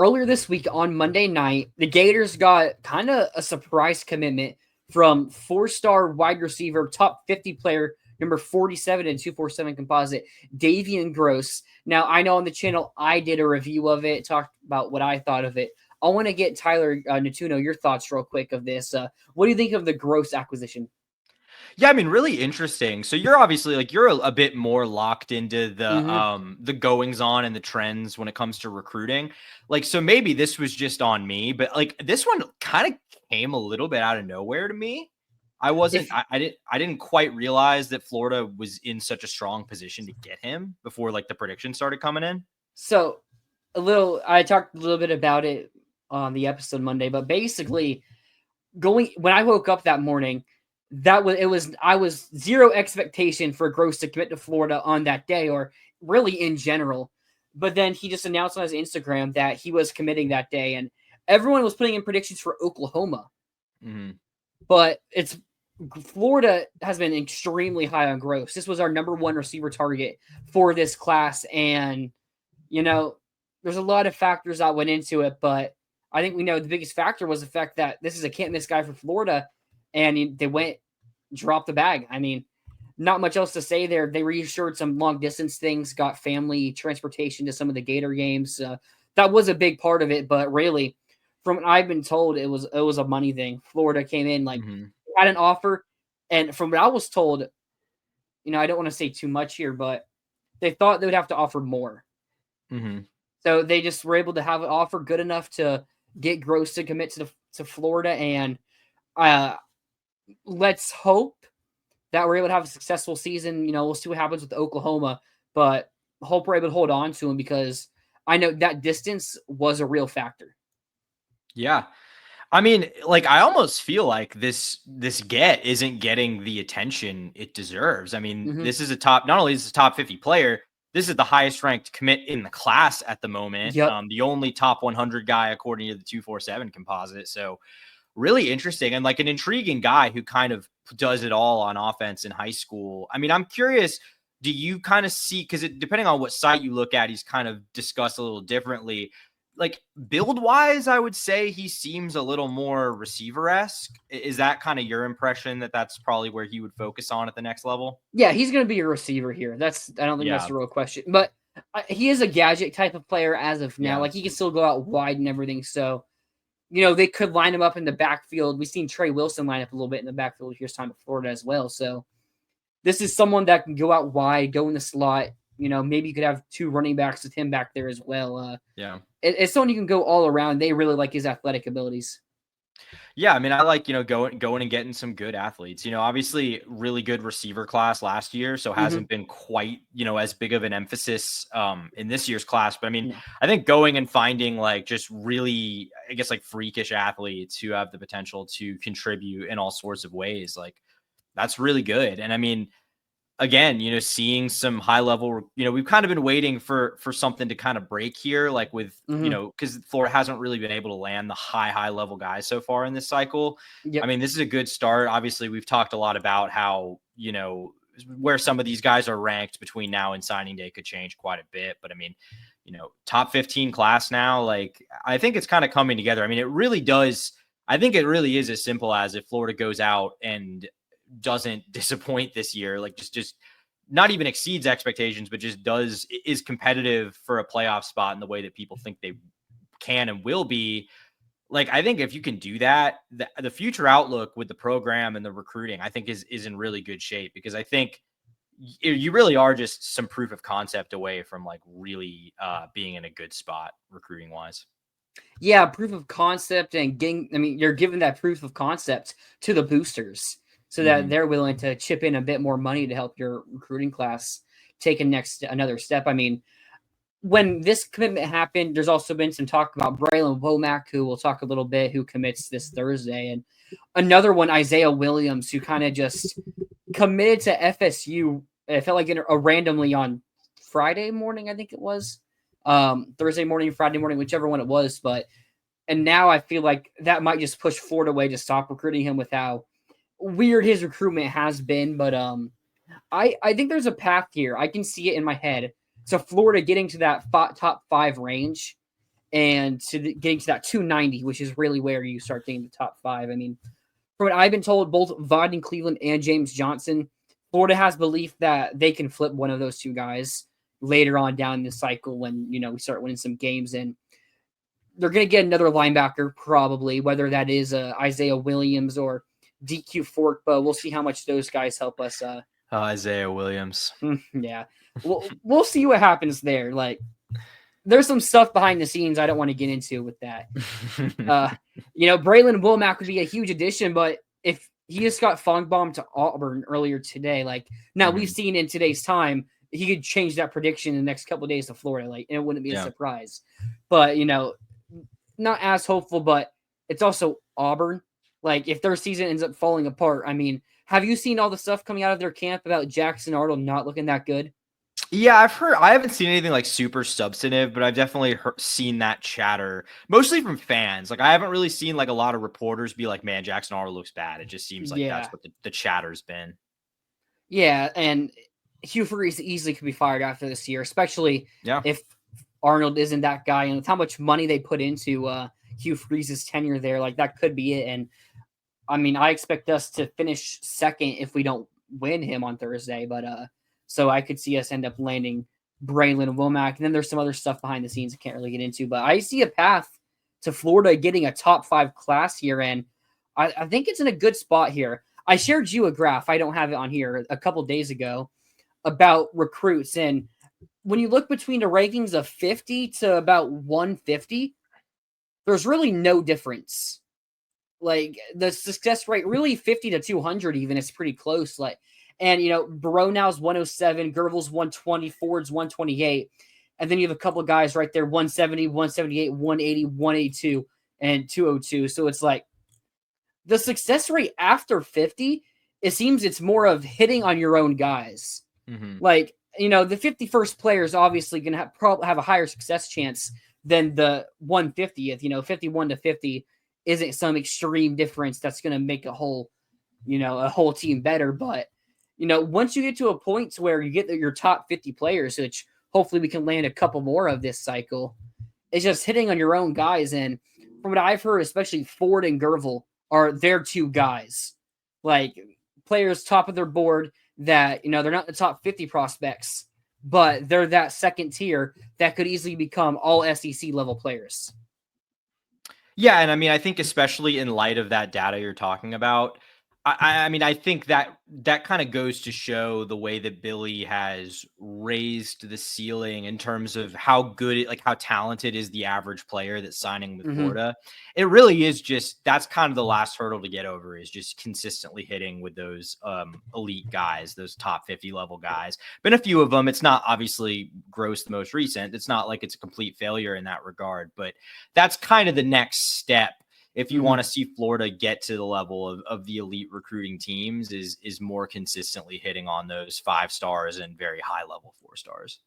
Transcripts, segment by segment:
earlier this week on Monday night, the Gators got kind of a surprise commitment from four-star wide receiver, top 50 player, number 47 and 247 composite, Davian Gross. Now, I know on the channel I did a review of it, talked about what I thought of it. I want to get Tyler Natuno, your thoughts real quick of this. What do you think of the Gross acquisition? Yeah, I mean, really interesting. So you're obviously like you're a bit more locked into the goings on and the trends when it comes to recruiting. Like, so maybe this was just on me, but like this one kind of came a little bit out of nowhere to me. I didn't quite realize that Florida was in such a strong position to get him before like the predictions started coming in. So I talked a little bit about it on the episode Monday, but basically when I woke up that morning, I was zero expectation for Gross to commit to Florida on that day, or really in general. But then he just announced on his Instagram that he was committing that day, and everyone was putting in predictions for Oklahoma. Mm-hmm. But Florida has been extremely high on Gross. This was our number one receiver target for this class, and there's a lot of factors that went into it, but I think we know the biggest factor was the fact that this is a can't miss guy for Florida, and they dropped the bag. I mean, not much else to say there. They reassured some long distance things, got family transportation to some of the Gator games. That was a big part of it, but really, from what I've been told, it was a money thing. Florida came in had an offer, and from what I was told, I don't want to say too much here, but they thought they would have to offer more. Mm-hmm. So they just were able to have an offer good enough to get Gross to commit to Florida, and let's hope that we're able to have a successful season. We'll see what happens with Oklahoma, but hope we're able to hold on to him because I know that distance was a real factor. Yeah. I mean, like, I almost feel like this get isn't getting the attention it deserves. I mean, this is not only is this a top 50 player, this is the highest ranked commit in the class at the moment. Yep. The only top 100 guy according to the 247 composite. So really interesting and like an intriguing guy who kind of does it all on offense in high school. I mean, I'm curious, do you kind of see, because depending on what site you look at, he's kind of discussed a little differently. Like build wise, I would say he seems a little more receiver-esque. Is that kind of your impression that that's probably where he would focus on at the next level? Yeah, he's going to be a receiver here. I don't think that's a real question, but he is a gadget type of player as of now. Like he can still go out wide and everything. So, they could line him up in the backfield. We've seen Trey Wilson line up a little bit in the backfield here's time at Florida as well. So this is someone that can go out wide, go in the slot. Maybe you could have two running backs with him back there as well. It's someone you can go all around. They really like his athletic abilities. Yeah, I mean, I like, going and getting some good athletes. Obviously really good receiver class last year, so hasn't been quite, as big of an emphasis in this year's class. But I mean, I think going and finding like just really, I guess, like freakish athletes who have the potential to contribute in all sorts of ways, like that's really good. And I mean, again, seeing some high level, we've kind of been waiting for something to kind of break here, like with, because Florida hasn't really been able to land the high level guys so far in this cycle. Yep. I mean, this is a good start. Obviously, we've talked a lot about how, where some of these guys are ranked between now and signing day could change quite a bit. But I mean, top 15 class now, like, I think it's kind of coming together. I mean, it really does. I think it really is as simple as if Florida goes out and doesn't disappoint this year, like just not even exceeds expectations, but just is competitive for a playoff spot in the way that people think they can and will be. Like, I think if you can do that, the future outlook with the program and the recruiting, I think is in really good shape, because I think you really are just some proof of concept away from like really being in a good spot recruiting wise. Yeah, proof of concept and you're giving that proof of concept to the boosters, so that they're willing to chip in a bit more money to help your recruiting class take another step. I mean, when this commitment happened, there's also been some talk about Braylon Womack, who we'll talk a little bit, who commits this Thursday, and another one, Isaiah Williams, who kind of just committed to FSU. It felt like randomly on Friday morning, I think it was. Thursday morning, Friday morning, whichever one it was. And now I feel like that might just push Florida away to stop recruiting him with how weird his recruitment has been. But I think there's a path here. I can see it in my head. So Florida getting to that top 5 range and getting to that 290, which is really where you start getting the top 5. I mean, from what I've been told, both Vaughn Cleveland and James Johnson, Florida has belief that they can flip one of those two guys later on down the cycle when, we start winning some games. And they're going to get another linebacker probably, whether that is Isaiah Williams or DQ Fork, but we'll see how much those guys help us. Isaiah Williams. Yeah. We'll see what happens there. Like, there's some stuff behind the scenes I don't want to get into with that. Braylon Womack would be a huge addition, but if he just got Fongbombed to Auburn earlier today, we've seen in today's time, he could change that prediction in the next couple of days to Florida, and it wouldn't be a surprise. But, not as hopeful, but it's also Auburn. If their season ends up falling apart, I mean, have you seen all the stuff coming out of their camp about Jackson Arnold not looking that good? Yeah, I've heard. I haven't seen anything super substantive, but I've definitely seen that chatter, mostly from fans. I haven't really seen a lot of reporters be like, "Man, Jackson Arnold looks bad." It just seems like that's what the chatter's been. Yeah, and Hugh Freeze easily could be fired after this year, especially if Arnold isn't that guy, and with how much money they put into Hugh Freeze's tenure there, that could be it. And I mean, I expect us to finish second if we don't win him on Thursday, but so I could see us end up landing Braylon Womack. And then there's some other stuff behind the scenes I can't really get into, but I see a path to Florida getting a top 5 class here, and I think it's in a good spot here. I shared you a graph, I don't have it on here, a couple days ago about recruits, and when you look between the rankings of 50 to about 150, there's really no difference. The success rate, really 50 to 200 even, is pretty close. And, Baronow's 107, Gervil's 120, Ford's 128. And then you have a couple of guys right there, 170, 178, 180, 182, and 202. So it's the success rate after 50, it seems it's more of hitting on your own guys. Mm-hmm. The 51st player is obviously going to probably have a higher success chance than the 150th. 51 to 50 isn't some extreme difference that's going to make a whole team better. But, once you get to a point where you get your top 50 players, which hopefully we can land a couple more of this cycle, it's just hitting on your own guys. And from what I've heard, especially Ford and Gervil are their two guys, players top of their board that, they're not the top 50 prospects, but they're that second tier that could easily become all SEC level players. Yeah, and I mean, I think especially in light of that data you're talking about, I mean, I think that kind of goes to show the way that Billy has raised the ceiling in terms of how good, how talented is the average player that's signing with Florida. It really is just, that's kind of the last hurdle to get over, is just consistently hitting with those elite guys, those top 50 level guys. Been a few of them. It's not obviously Gross, the most recent. It's not like it's a complete failure in that regard, but that's kind of the next step. If you want to see Florida get to the level of the elite recruiting teams, is more consistently hitting on those 5 stars and very high level 4 stars.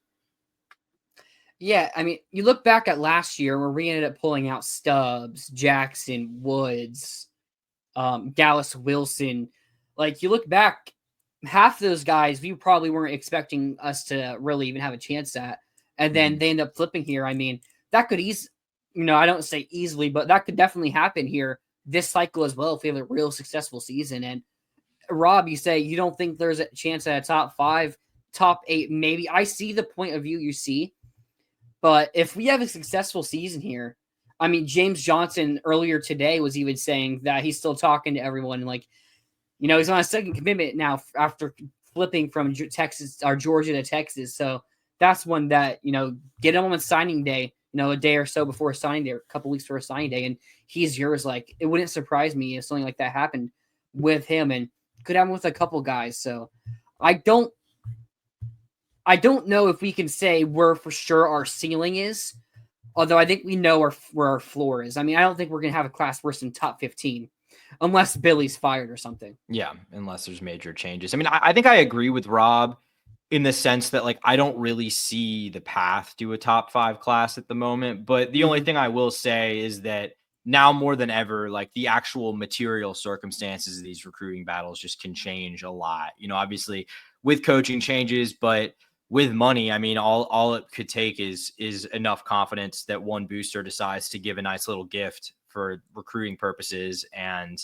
Yeah, I mean, you look back at last year where we ended up pulling out Stubbs, Jackson, Woods, Dallas Wilson. You look back, half those guys we probably weren't expecting us to really even have a chance at, and then they end up flipping here. I mean, that could I don't say easily, but that could definitely happen here this cycle as well if we have a real successful season. And Rob, you say you don't think there's a chance at a top 5, top 8, maybe. I see the point of view you see, but if we have a successful season here, I mean, James Johnson earlier today was even saying that he's still talking to everyone. He's on a second commitment now after flipping from Texas or Georgia to Texas. So that's one that, get him on signing day, a day or so before signing day, or a couple weeks before signing day, and he's yours. It wouldn't surprise me if something like that happened with him, and could happen with a couple guys. So I don't know if we can say where for sure our ceiling is, although I think we know where our floor is. I mean, I don't think we're going to have a class worse than top 15 unless Billy's fired or something. Yeah, unless there's major changes. I mean, I think I agree with Rob in the sense that I don't really see the path to a top 5 class at the moment. But the only thing I will say is that now more than ever, the actual material circumstances of these recruiting battles just can change a lot. Obviously with coaching changes, but with money, I mean, all it could take is enough confidence that one booster decides to give a nice little gift for recruiting purposes, and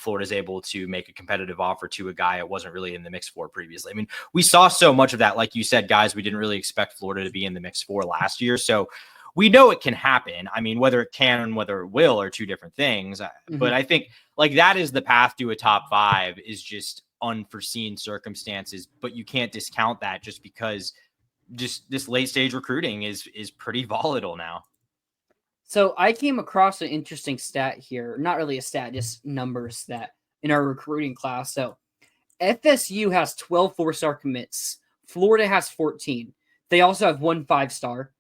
Florida's able to make a competitive offer to a guy it wasn't really in the mix for previously. I mean, we saw so much of that, like you said, guys. We didn't really expect Florida to be in the mix for last year, so we know it can happen. I mean, whether it can and whether it will are two different things. But I think like that is the path to a top 5, is just unforeseen circumstances, but you can't discount that just because just this late stage recruiting is pretty volatile now. So I came across an interesting stat here. Not really a stat, just numbers stat in our recruiting class. So FSU has 12 4-star commits. Florida has 14. They also have 1 5-star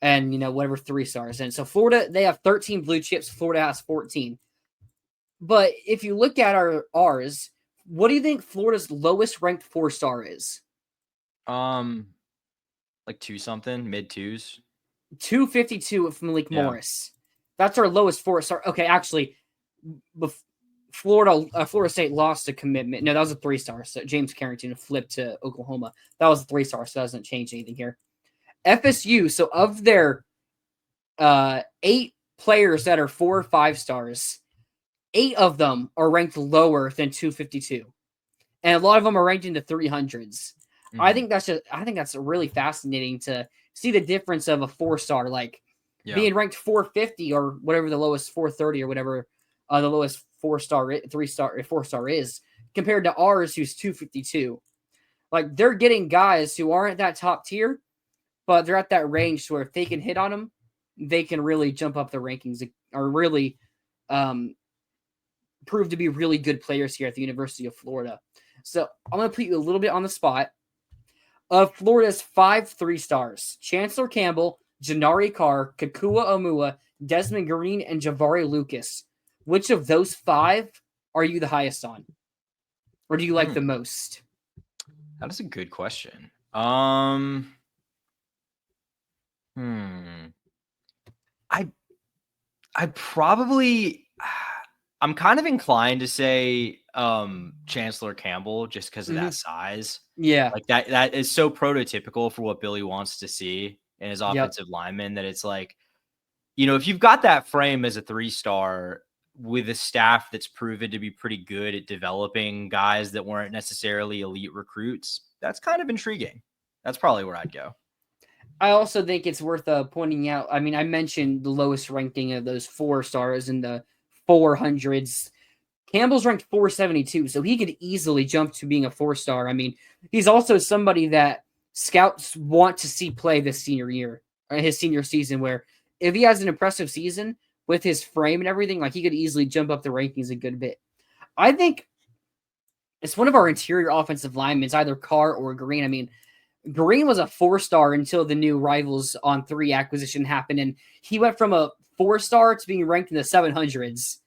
and, whatever 3 stars. And so Florida, they have 13 blue chips. Florida has 14. But if you look at ours, what do you think Florida's lowest ranked 4-star is? Like 2 something, mid 2s. 252 with Malik Morris. That's our lowest 4-star. Okay, actually, Florida State lost a commitment. No, that was a 3-star. So James Carrington flipped to Oklahoma. That was a 3-star, so that doesn't change anything here. FSU, so of their 8 players that are 4 or 5 stars, 8 of them are ranked lower than 252. And a lot of them are ranked in the 300s. I think that's really fascinating to see the difference of a 4-star, like being ranked 450 or whatever the lowest 430 or whatever the lowest 4-star, 3-star, 4-star is, compared to ours, who's 252. Like, they're getting guys who aren't that top tier, but they're at that range where if they can hit on them, they can really jump up the rankings or really prove to be really good players here at the University of Florida. So I'm going to put you a little bit on the spot. Of Florida's 5 3-stars, Chancellor Campbell, Janari Carr, Kakua Omua, Desmond Green, and Javari Lucas, which of those 5 are you the highest on? Or do you like the most? That is a good question. I probably, I'm kind of inclined to say Chancellor Campbell just because of that size. Yeah. Like that is so prototypical for what Billy wants to see in his offensive lineman, that it's like, if you've got that frame as a 3-star with a staff that's proven to be pretty good at developing guys that weren't necessarily elite recruits, that's kind of intriguing. That's probably where I'd go. I also think it's worth pointing out. I mean, I mentioned the lowest ranking of those 4 stars in the 400s. Campbell's ranked 472, so he could easily jump to being a 4-star. I mean, he's also somebody that scouts want to see play this senior year, or his senior season, where if he has an impressive season with his frame and everything, like, he could easily jump up the rankings a good bit. I think it's one of our interior offensive linemen, it's either Carr or Green. I mean, Green was a 4-star until the new Rivals on 3 acquisition happened, and he went from a 4-star to being ranked in the 700s.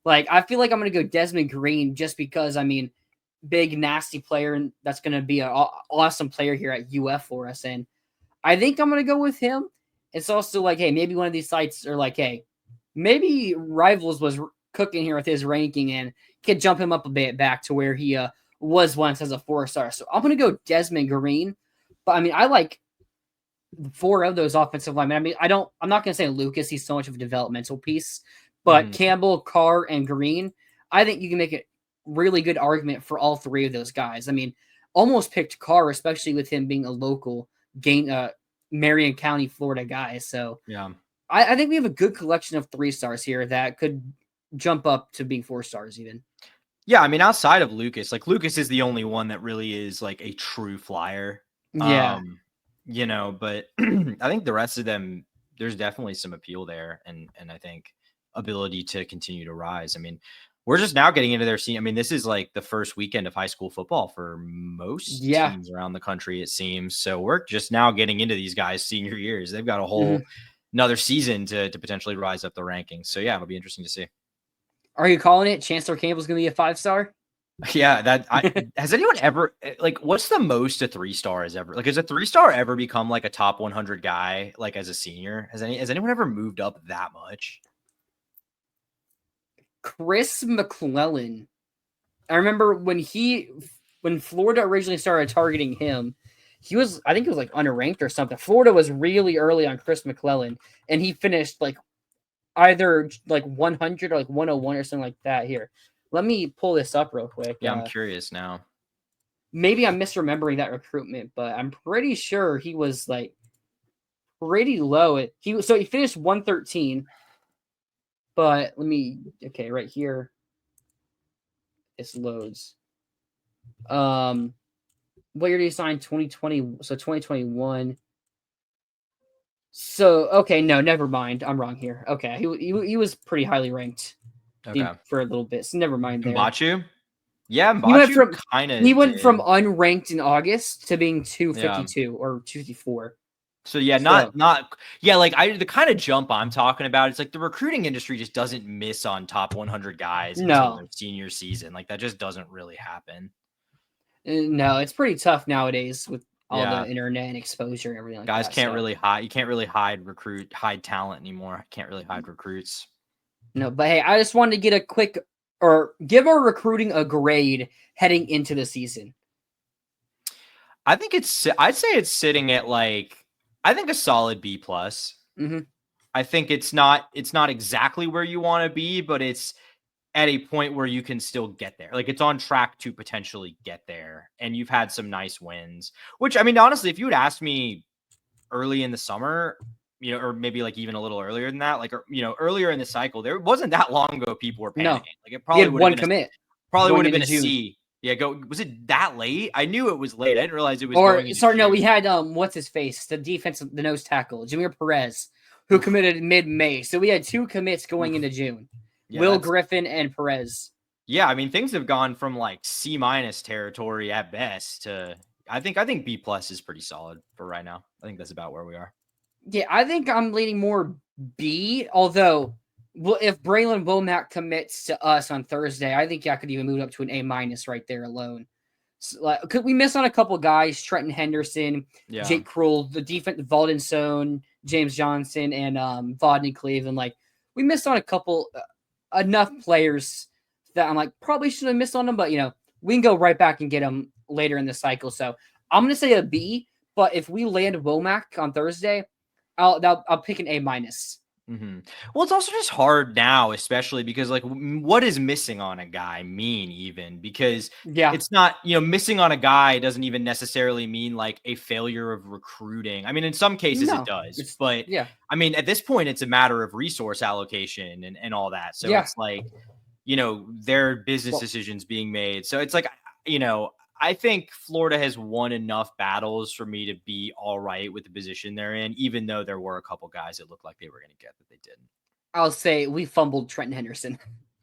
Like, I feel like I'm going to go Desmond Green just because, I mean, big, nasty player, and that's going to be an awesome player here at UF for us. And I think I'm going to go with him. It's also like, hey, maybe one of these sites are like, hey, maybe Rivals was cooking here with his ranking and could jump him up a bit back to where he was once as a 4-star. So I'm going to go Desmond Green. But I mean, I like 4 of those offensive linemen. I mean, I'm not going to say Lucas. He's so much of a developmental piece. But Campbell, Carr, and Green, I think you can make a really good argument for all 3 of those guys. I mean, almost picked Carr, especially with him being a local Marion County, Florida guy. So yeah, I think we have a good collection of 3-stars here that could jump up to being 4-stars even. Yeah, I mean, outside of Lucas, like Lucas is the only one that really is like a true flyer. Yeah. But I think the rest of them, there's definitely some appeal there, and I think ability to continue to rise. I mean, we're just now getting into their scene. I mean, this is like the first weekend of high school football for most teams around the country, it seems. So we're just now getting into these guys' senior years. They've got a whole another season to potentially rise up the rankings. So yeah, it'll be interesting to see. Are you calling it Chancellor Campbell's going to be a 5-star? Yeah, has anyone ever, like, what's the most a 3-star has ever, like, has a 3-star ever become like a top 100 guy, like as a senior? Has anyone ever moved up that much? Chris McClellan. I remember when Florida originally started targeting him, I think he was like unranked or something. Florida was really early on Chris McClellan, and he finished like either like 100 or like 101 or something like that. Here, let me pull this up real quick. Yeah, I'm curious now. Maybe I'm misremembering that recruitment, but I'm pretty sure he was like pretty low. He finished 113. But right here, this loads. What year did he sign? 2020. So 2021. So okay, no, never mind. I'm wrong here. Okay, he was pretty highly ranked. Okay. For a little bit. So never mind there. Mbachu? Yeah, Mbachu kind of. He went from unranked in August to being 252 or 254. So yeah, like the kind of jump I'm talking about. It's like the recruiting industry just doesn't miss on top 100 guys until their senior season. Like that just doesn't really happen. No, it's pretty tough nowadays with all the internet and exposure and everything. Guys can't really hide. You can't really hide talent anymore. Can't really hide recruits. No, but hey, I just wanted to get a quick give our recruiting a grade heading into the season. I'd say it's sitting at a solid B+. Mm-hmm. I think it's not exactly where you want to be, but it's at a point where you can still get there. Like it's on track to potentially get there. And you've had some nice wins, which I mean, honestly, if you had asked me early in the summer, or maybe like even a little earlier than that, earlier in the cycle, there wasn't that long ago people were panicking. No. Like it probably would have been commit. Probably would have been a C. Yeah, was it that late? I knew it was late. I didn't realize it was. We had what's his face, the nose tackle, Jameer Perez, who committed mid-May. So we had 2 commits going into June. Yeah, Will Griffin and Perez. Yeah, I mean things have gone from like C- territory at best to I think B+ is pretty solid for right now. I think that's about where we are. Yeah, I think I'm leaning more B, although if Braylon Womack commits to us on Thursday, I think I could even move up to an A- right there alone. So, could we miss on a couple guys? Trenton Henderson, Jake Krull, the defense, Valden Sohn, James Johnson, and Vodney Cleveland. Like we missed on a couple enough players that I'm like probably should have missed on them, but we can go right back and get them later in the cycle. So I'm gonna say a B. But if we land Womack on Thursday, I'll pick an A-. Mm-hmm. Well, it's also just hard now, especially because like what is missing on a guy mean even because it's not, missing on a guy doesn't even necessarily mean like a failure of recruiting. I mean, in some cases it does, but I mean, at this point it's a matter of resource allocation and all that. So it's like, there are business decisions being made. So it's like, I think Florida has won enough battles for me to be all right with the position they're in, even though there were a couple guys that looked like they were going to get that they didn't. I'll say we fumbled Trenton Henderson.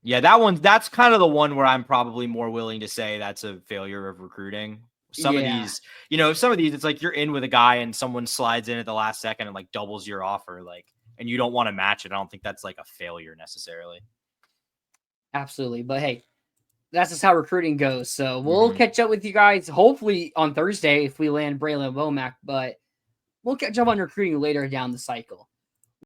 Yeah, that's kind of the one where I'm probably more willing to say that's a failure of recruiting. Some of these, it's like you're in with a guy and someone slides in at the last second and like doubles your offer, and you don't want to match it. I don't think that's like a failure necessarily. Absolutely. But hey, that's just how recruiting goes. So we'll catch up with you guys hopefully on Thursday if we land Braylon Womack, but we'll catch up on recruiting later down the cycle.